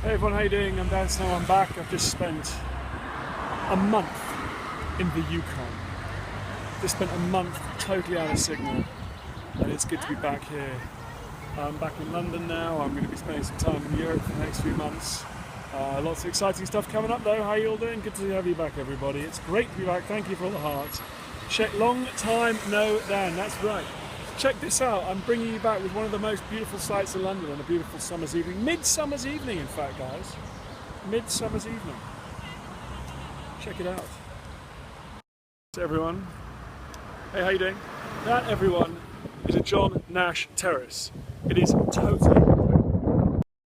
Hey everyone, how you doing? I'm Dan Snow, I'm back. I've just spent a month in the Yukon. Just spent a month totally out of signal, and it's good to be back here. I'm back in London now. I'm going to be spending some time in Europe for the next few months. Lots of exciting stuff coming up though. How you all doing? Good to have you back, everybody. It's great to be back. Thank you for all the hearts. Long time no Dan, that's right. Check this out, I'm bringing you back with one of the most beautiful sights in London on a beautiful summer's evening. Midsummer's evening, in fact, guys. Midsummer's evening. Check it out. Everyone. Hey, how you doing? That, everyone, is a John Nash Terrace. It is totally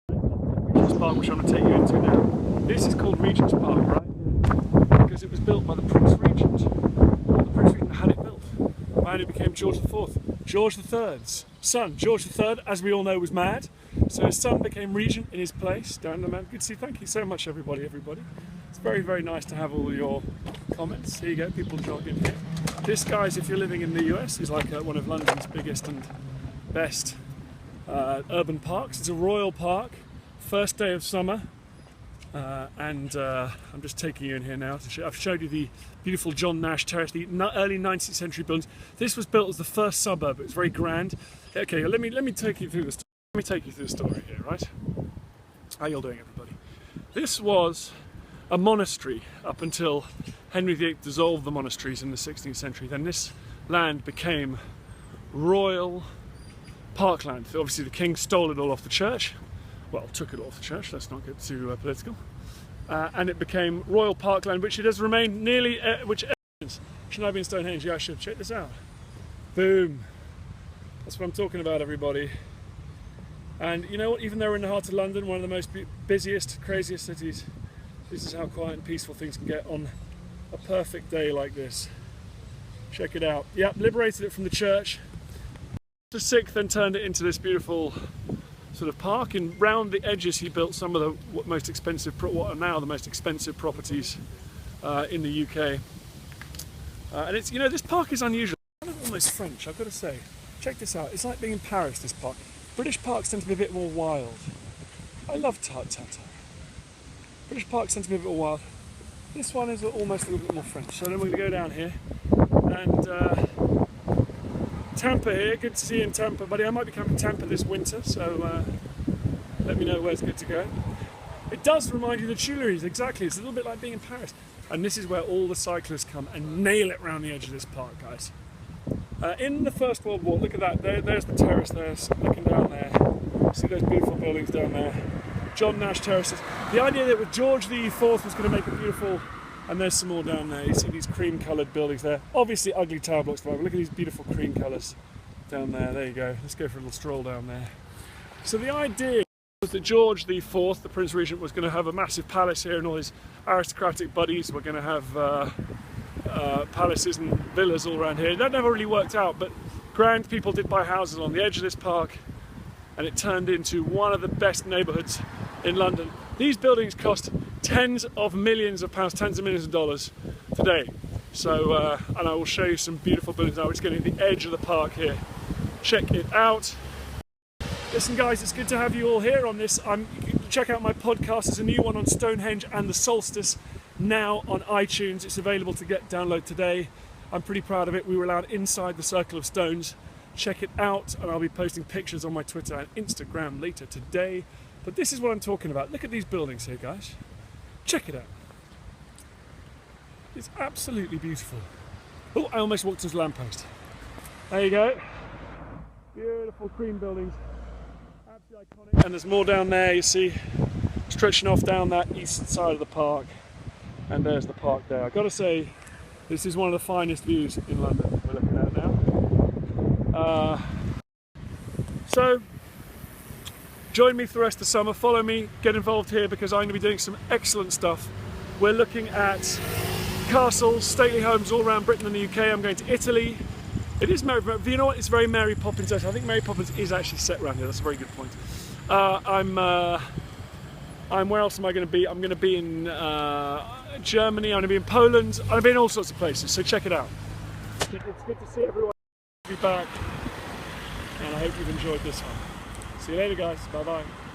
Regent's Park, which I'm going to take you into now. This is called Regent's Park, right? Because it was built by the Prince Regent. The Prince Regent had it built. The man who became George IV. George III's son. George III, as we all know, was mad, so his son became regent in his place. Down the man. Good to see. Thank you so much, everybody. It's very, very nice to have all your comments. Here you go, people jog in here. This, guys, if you're living in the US, is like one of London's biggest and best urban parks. It's a royal park. First day of summer. I'm just taking you in here now to show. I've showed you the beautiful John Nash Terrace, the early 19th century buildings. This was built as the first suburb. It was very grand. Okay, let me take you through the story. Let me take you through the story here, right? How you all doing, everybody? This was a monastery up until Henry VIII dissolved the monasteries in the 16th century. Then this land became royal parkland. Obviously, the king stole it all off the church. Well, took it off the church, let's not get too political. And it became royal parkland, which it has remained nearly, should I be in Stonehenge? Yeah, I should. Check this out. Boom. That's what I'm talking about, everybody. And you know what, even though we're in the heart of London, one of the most busiest, craziest cities, this is how quiet and peaceful things can get on a perfect day like this. Check it out. Yep, liberated it from the church. The VI then turned it into this beautiful sort of park, and round the edges he built some of the most expensive, what are now the most expensive properties in the UK. And it's, you know, this park is unusual. It's kind of almost French, I've got to say. Check this out. It's like being in Paris, this park. British parks tend to be a bit more wild. I love Tata. British parks tend to be a bit more wild. This one is almost a little bit more French. So then we're going to go down here and Tampa here, good to see you in Tampa, buddy. I might be coming to Tampa this winter, so let me know where's good to go. It does remind you of the Tuileries, exactly. It's a little bit like being in Paris. And this is where all the cyclists come and nail it around the edge of this park, guys. In the First World War, look at that, there's the terrace there, looking down there. See those beautiful buildings down there. John Nash Terraces. The idea that with George IV was going to make it beautiful. And there's some more down there. You see these cream-coloured buildings there. Obviously ugly tower blocks, but look at these beautiful cream colours down there. There you go. Let's go for a little stroll down there. So the idea was that George IV, the Prince Regent, was going to have a massive palace here, and all his aristocratic buddies were going to have palaces and villas all around here. That never really worked out, but grand people did buy houses on the edge of this park, and it turned into one of the best neighbourhoods in London. These buildings cost tens of millions of pounds, tens of millions of dollars today. So, and I will show you some beautiful buildings now. We're just getting to the edge of the park here. Check it out. Listen, guys, it's good to have you all here on this. Check out my podcast. There's a new one on Stonehenge and the Solstice now on iTunes. It's available to download today. I'm pretty proud of it. We were allowed inside the Circle of Stones. Check it out, and I'll be posting pictures on my Twitter and Instagram later today. But this is what I'm talking about. Look at these buildings here, guys. Check it out. It's absolutely beautiful. Oh, I almost walked into a lamppost. There you go. Beautiful cream buildings. Absolutely iconic. And there's more down there, you see, stretching off down that east side of the park. And there's the park there. I've got to say, this is one of the finest views in London we're looking at now. So, join me for the rest of the summer, follow me, get involved here, because I'm going to be doing some excellent stuff. We're looking at castles, stately homes all around Britain and the UK. I'm going to Italy. It is Mary, you know what, it's very Mary Poppins. I think Mary Poppins is actually set around here, that's a very good point. Where else am I going to be? I'm going to be in Germany, I'm going to be in Poland, I'm going to be in all sorts of places, so check it out. It's good to see everyone be back, and I hope you've enjoyed this one. See you later, guys. Bye-bye.